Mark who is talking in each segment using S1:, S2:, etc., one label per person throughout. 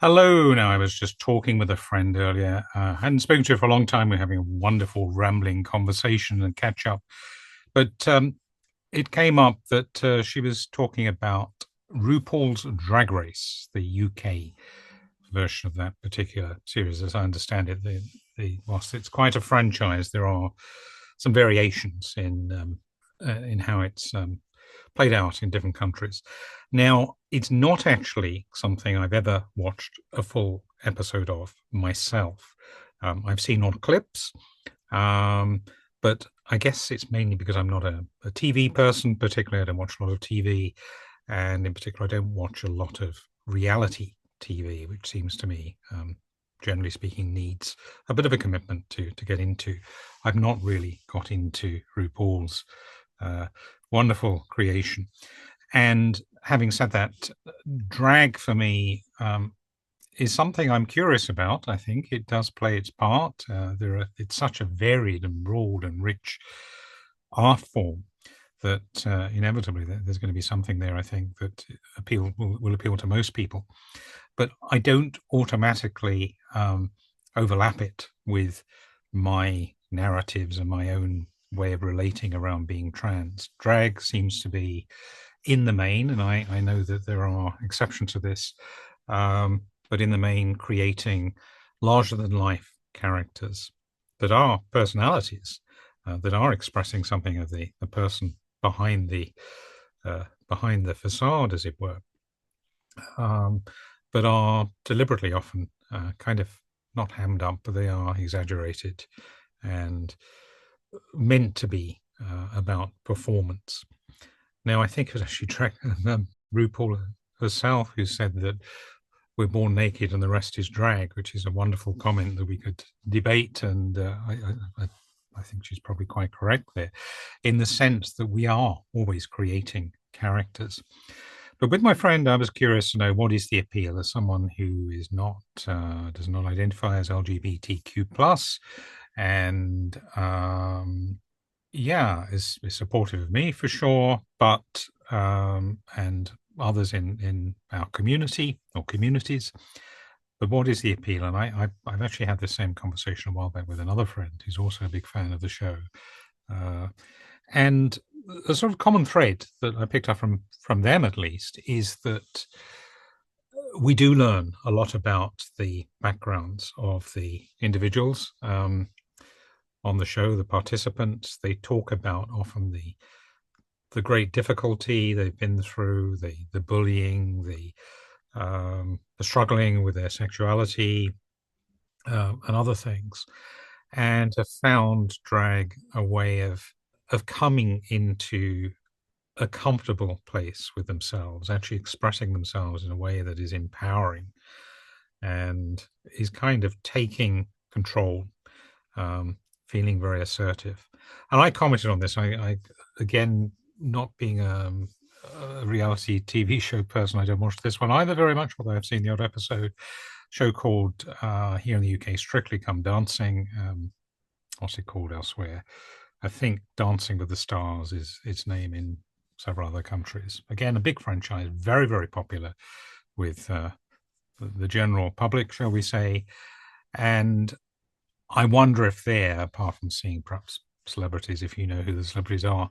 S1: Hello. Now, I was just talking with a friend earlier. Hadn't spoken to her for a long time. We're having a wonderful, rambling conversation and catch up. But it came up that she was talking about RuPaul's Drag Race, the UK version of that particular series. As I understand it, whilst it's quite a franchise, there are some variations in how it's played out in different countries. Now, it's not actually something I've ever watched a full episode of myself. I've seen odd clips, um, but I guess it's mainly because I'm not a TV person, particularly. I don't watch a lot of TV, and in particular, I don't watch a lot of reality TV, which seems to me, generally speaking, needs a bit of a commitment to get into. I've not really got into RuPaul's uh, wonderful creation. And having said that, drag for me is something I'm curious about. I think it does play its part. It's such a varied and broad and rich art form that inevitably there's going to be something there, I think, that will appeal to most people. But I don't automatically overlap it with my narratives and my own way of relating around being trans. Drag seems to be in the main, and I know that there are exceptions to this, but in the main, creating larger than life characters that are personalities, that are expressing something of the person behind the facade, as it were, um, but are deliberately often kind of not hammed up, but they are exaggerated and meant to be about performance. Now, I think it was actually RuPaul herself who said that we're born naked and the rest is drag, which is a wonderful comment that we could debate. And I think she's probably quite correct there, in the sense that we are always creating characters. But with my friend, I was curious to know, what is the appeal as someone who is not does not identify as LGBTQ plus, and yeah, is supportive of me for sure, but and others in our community or communities. But what is the appeal? And I've actually had the same conversation a while back with another friend who's also a big fan of the show. Uh, and a sort of common thread that I picked up from them, at least, is that we do learn a lot about the backgrounds of the individuals on the show, the participants. They talk about often the great difficulty they've been through, the bullying, the struggling with their sexuality, and other things, and have found drag a way of coming into a comfortable place with themselves, actually expressing themselves in a way that is empowering and is kind of taking control, um, feeling very assertive. And I commented on this. I again, not being a reality TV show person, I don't watch this one either very much, although I've seen the odd episode. Show called here in the UK, Strictly Come Dancing. What's it called elsewhere? I think Dancing with the Stars is its name in several other countries. Again, a big franchise, very, very popular with the general public, shall we say. And I wonder if they're, apart from seeing perhaps celebrities, if you know who the celebrities are,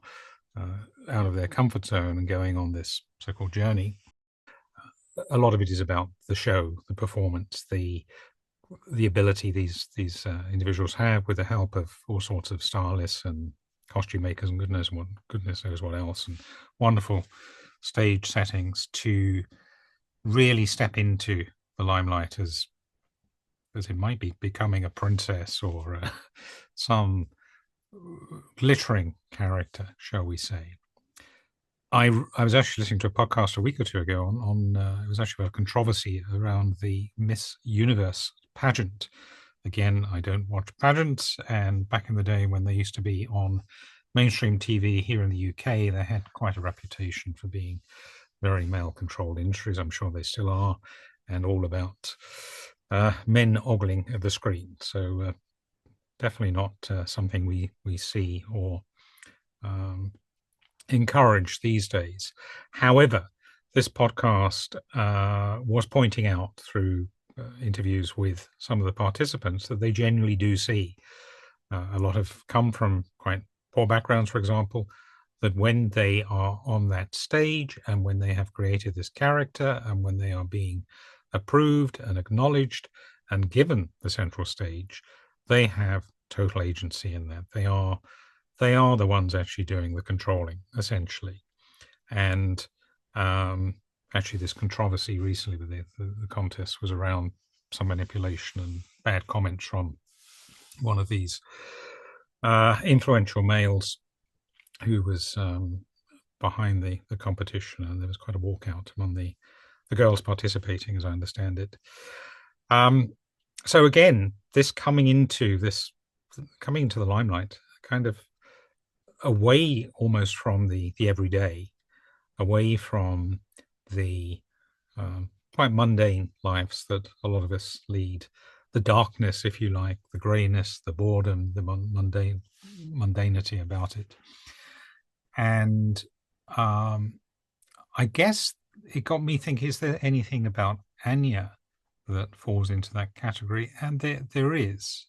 S1: out of their comfort zone and going on this so-called journey, a lot of it is about the show, the performance, the ability these individuals have, with the help of all sorts of stylists and costume makers and goodness knows what else, and wonderful stage settings, to really step into the limelight as it might be becoming a princess or some glittering character, shall we say. I was actually listening to a podcast a week or two ago on it was actually about controversy around the Miss Universe pageant. Again, I don't watch pageants, and back in the day when they used to be on mainstream TV here in the UK, they had quite a reputation for being very male-controlled industries. I'm sure they still are, and all about men ogling at the screen. So definitely not something we see or encourage these days. However, this podcast was pointing out through interviews with some of the participants that they generally do see. A lot have come from quite poor backgrounds, for example, that when they are on that stage and when they have created this character and when they are being approved and acknowledged and given the central stage, they have total agency in that. They are the ones actually doing the controlling, essentially. And actually, this controversy recently with the contest was around some manipulation and bad comments from one of these influential males who was behind the competition, and there was quite a walkout among the girls participating, as I understand it. So again, this coming into the limelight, kind of away almost from the everyday, away from the quite mundane lives that a lot of us lead, the darkness, if you like, the grayness, the boredom, the mundanity about it. And I guess it got me thinking, is there anything about Anya that falls into that category? And there is.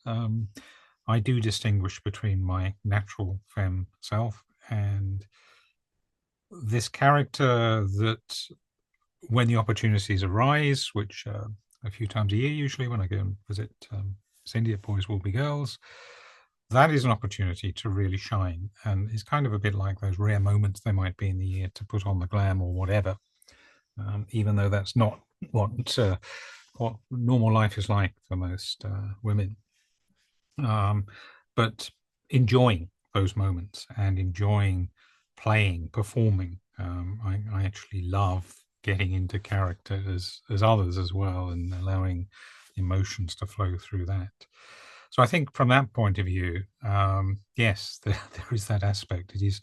S1: I do distinguish between my natural femme self and this character that, when the opportunities arise, which a few times a year usually when I go and visit Cindy at Boys Will Be Girls, that is an opportunity to really shine, and it's kind of a bit like those rare moments there might be in the year to put on the glam or whatever, even though that's not what normal life is like for most women. But enjoying those moments and enjoying playing, performing. I actually love getting into character as others as well, and allowing emotions to flow through that. So I think from that point of view, yes, there is that aspect. It is,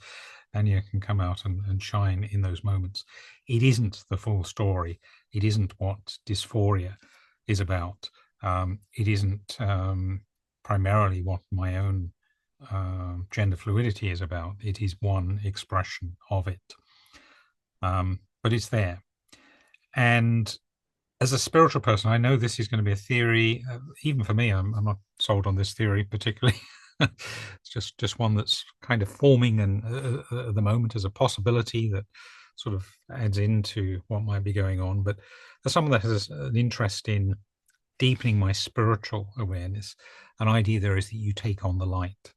S1: Anya can come out and shine in those moments. It isn't the full story. It isn't what dysphoria is about. It isn't primarily what my own gender fluidity is about. It is one expression of it. But it's there. And as a spiritual person, I know this is going to be a theory. Even for me, I'm not sold on this theory particularly. It's just one that's kind of forming and at the moment as a possibility that sort of adds into what might be going on. But as someone that has an interest in deepening my spiritual awareness, an idea there is that you take on the light.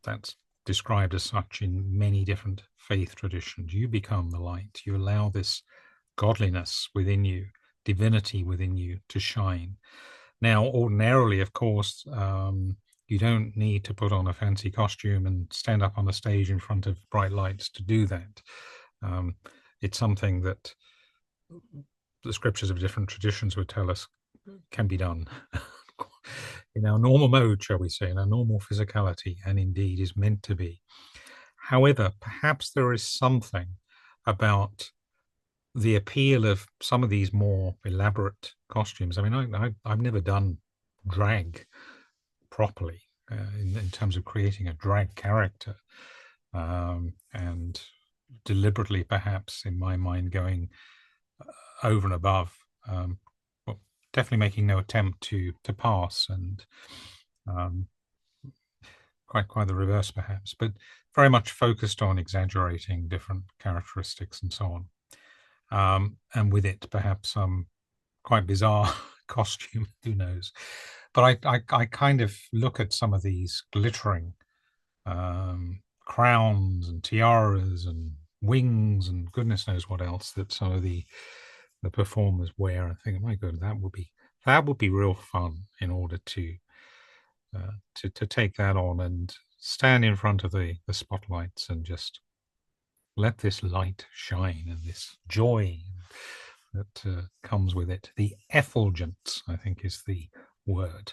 S1: That's described as such in many different faith traditions. You become the light. You allow this godliness within you, divinity within you to shine. Now, ordinarily, of course, you don't need to put on a fancy costume and stand up on a stage in front of bright lights to do that. It's something that the scriptures of different traditions would tell us can be done in our normal mode, shall we say, in our normal physicality, and indeed is meant to be. However, perhaps there is something about the appeal of some of these more elaborate costumes. I mean, I've never done drag properly in terms of creating a drag character, and deliberately, perhaps, in my mind, going over and above. Well, definitely making no attempt to pass, and quite the reverse, perhaps, but very much focused on exaggerating different characteristics and so on. And with it, perhaps some quite bizarre costume, who knows. But I kind of look at some of these glittering crowns and tiaras and wings and goodness knows what else that some of the performers wear, and think, oh my God, that would be real fun in order to take that on and stand in front of the spotlights and just let this light shine and this joy that comes with it. The effulgence, I think, is the word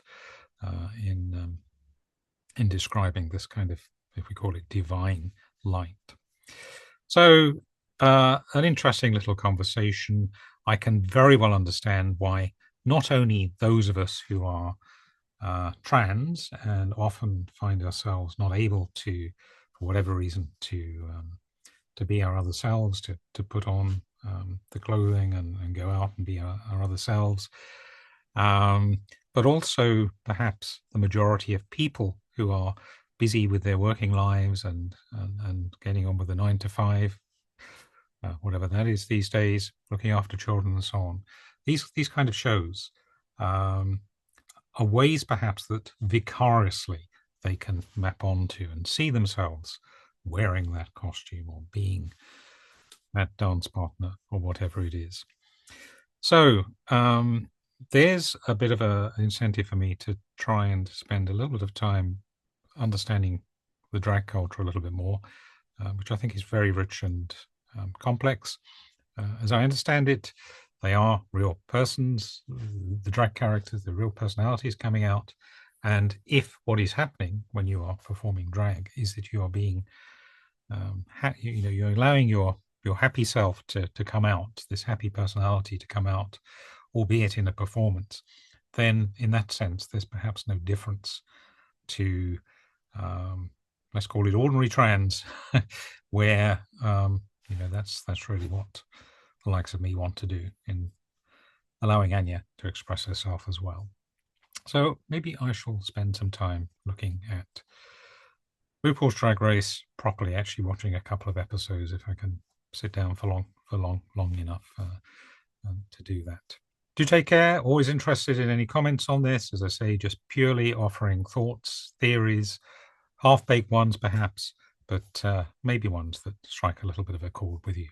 S1: in describing this kind of, if we call it, divine light. So an interesting little conversation. I can very well understand why not only those of us who are trans and often find ourselves not able to, for whatever reason, to be our other selves, to put on the clothing and go out and be our other selves. But also perhaps the majority of people who are busy with their working lives and getting on with the 9 to 5, whatever that is these days, looking after children and so on. These kind of shows are ways perhaps that vicariously they can map onto and see themselves wearing that costume or being that dance partner or whatever it is. So there's a bit of an incentive for me to try and spend a little bit of time understanding the drag culture a little bit more, which I think is very rich and complex. As I understand it, they are real persons, the drag characters, the real personalities coming out. And if what is happening when you are performing drag is that you are being, you're allowing your happy self to come out, this happy personality to come out, albeit in a performance, then in that sense, there's perhaps no difference to, let's call it ordinary trans, where, that's really what the likes of me want to do in allowing Anya to express herself as well. So maybe I shall spend some time looking at RuPaul's Drag Race properly, actually watching a couple of episodes if I can sit down for long enough to do that. Do take care. Always interested in any comments on this. As I say, just purely offering thoughts, theories, half-baked ones perhaps, but maybe ones that strike a little bit of a chord with you.